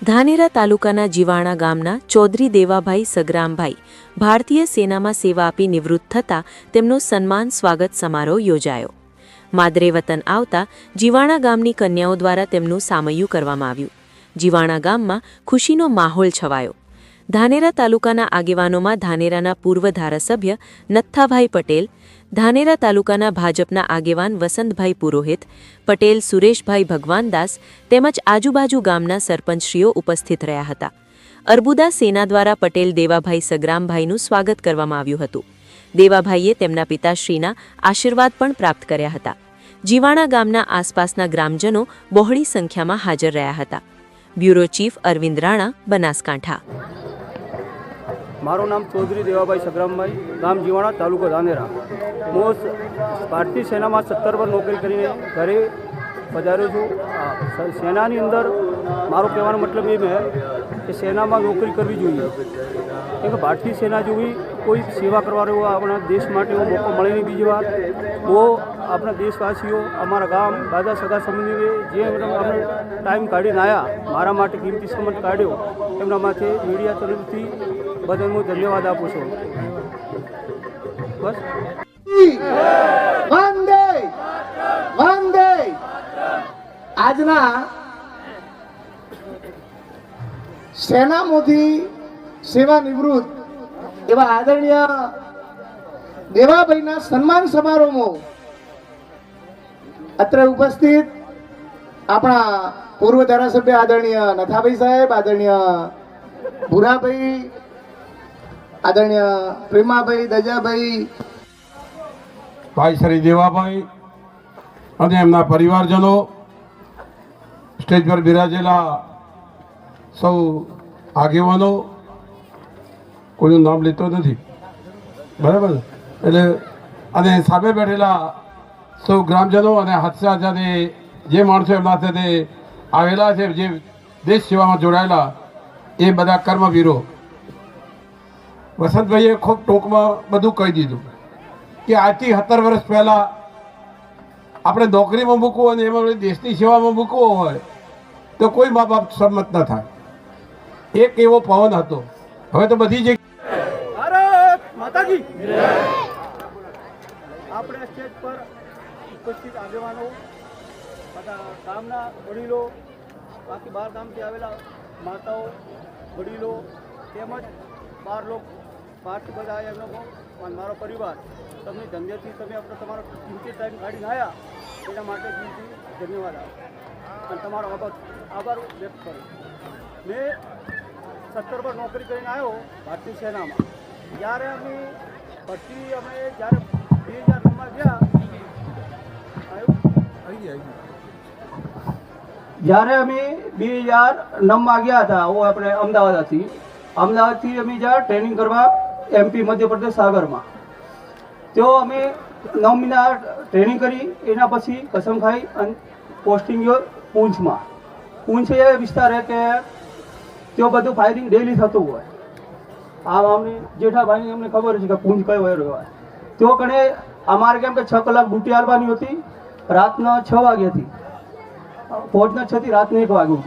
ધાનેરા તાલુકાના જીવાણા ગામના ચૌધરી દેવાભાઈ સગરામભાઈ ભારતીય સેનામાં સેવા આપી નિવૃત્ત થતાં તેમનો સન્માન સ્વાગત સમારોહ યોજાયો. માદરે વતન આવતા જીવાણા ગામની કન્યાઓ દ્વારા તેમનું સામૈયું કરવામાં આવ્યું. જીવાણા ગામમાં ખુશીનો માહોલ છવાયો. ધાનેરા તાલુકાના આગેવાનોમાં ધાનેરાના પૂર્વ ધારાસભ્ય નથ્થાભાઈ પટેલ, ધાનેરા તાલુકાના ભાજપના આગેવાન વસંતભાઈ પુરોહિત, પટેલ સુરેશભાઈ ભગવાનદાસ તેમજ આજુબાજુ ગામના સરપંચશ્રીઓ ઉપસ્થિત રહ્યા હતા. અર્બુદા સેના દ્વારા પટેલ દેવાભાઈ સગરામભાઈનું સ્વાગત કરવામાં આવ્યું હતું. દેવાભાઈએ તેમના પિતાશ્રીના આશીર્વાદ પણ પ્રાપ્ત કર્યા હતા. જીવાણા ગામના આસપાસના ગ્રામજનો બહોળી સંખ્યામાં હાજર રહ્યા હતા. Bureau chief Arvind Rana, Banaskantha. મારું નામ ચૌધરી દેવાભાઈ સગરામભાઈ, ગામ જીવાણા, તાલુકો ધાનેરા. હું ભારતીય સેનામાં 17 વર્ષ નોકરી કરીને ઘરે પધાર્યો છું. સેનાની અંદર મારો કહેવાનો મતલબ એ છે કે સેનામાં નોકરી કરવી જોઈએ. કેમ કે ભારતીય સેના જેવી કોઈ સેવા કરવાનો આપણા દેશ માટે એવો મોકો મળે નહીં. બીજી વાત, હું આપણા દેશવાસીઓ, અમારા ગામ, દાદા સગા સંબંધીએ જે આપણે ટાઈમ કાઢીને આવ્યા, મારા માટે કિંમતી સમય કાઢ્યો, એમના માટે મીડિયા તરફથી બધાને હું ધન્યવાદ આપું છું. બસ. વંદે વંદે. આજના સેનામાંથી સેવા નિવૃત્ત એવા આદરણીય દેવાભાઈના સન્માન સમારોહમાં અત્રે ઉપસ્થિત આપણા પૂર્વ ધારાસભ્ય આદરણીય નથાભાઈ સાહેબ, આદરણીય ભુરાભાઈ, આદરણીય પ્રેમાભાઈ, દજાભાઈ, ભાઈ શ્રી દેવાભાઈ અને એમના પરિવારજનો, સ્ટેજ પર બિરાજેલા સૌ આગેવાનો, કોઈનું નામ લેતો નથી, બરાબર, એટલે અને સામે બેઠેલા સૌ ગ્રામજનો અને હાથસા સાથે જે માણસો એમના સાથે આવેલા છે, જે દેશ સેવામાં જોડાયેલા, એ બધા કર્મવીરો. વસંતભાઈએ ખૂબ ટૂંકમાં બધું કહી દીધું કે આજથી 17 વર્ષ પહેલાં આપણે નોકરીમાં મૂકવું અને એમાં દેશની સેવામાં મૂકવો હોય તો કોઈ મા બાપ સંમત ન થાય. એક એવો પવન હતો. હવે તો બધી જગ્યાએ ભારત માતાજી. આપણે સ્ટેજ પર ઉપસ્થિત આગેવાનો, બધા ગામના વડીલો, બાકી 12 ગામથી આવેલા માતાઓ, વડીલો તેમજ 12 લોકો બહારથી બધા આવ્યા, એમનો પણ મારો પરિવાર, તમને ધન્યથી તમે આપણે તમારો કિંમતી ટાઈમ કાઢીને આવ્યા એના માટે ધન્યવાદ આપો અને તમારો આભાર વ્યક્ત કરું. મેં 17 વર્ષ નોકરી કરીને આવ્યો ભારતીય સેનામાં. જ્યારે અમે જ્યારે 2009માં ગયા, જ્યારે અમે 2009માં ગયા હતા, આપણે અમદાવાદથી અમે જ્યાં ટ્રેનિંગ કરવા MP મધ્યપ્રદેશ સાગરમાં, તો અમે 9 મહિના ટ્રેનિંગ કરી. એના પછી કસમ ખાઈ અને પોસ્ટિંગ ગયો પૂંછમાં. પૂંછ એ વિસ્તાર છે કે ત્યાં બધું ફાયરિંગ ડેલી થતું હોય. અમને જેઠાભાઈને અમને ખબર છે કે પૂંછ કયો હોય. તો કણે અમારે કેમ કે 6 કલાક ડ્યુટી આવવાની હતી, રાતના 6 વાગ્યાથી, ફોજના 6 થી રાતના 1 વાગ્યા.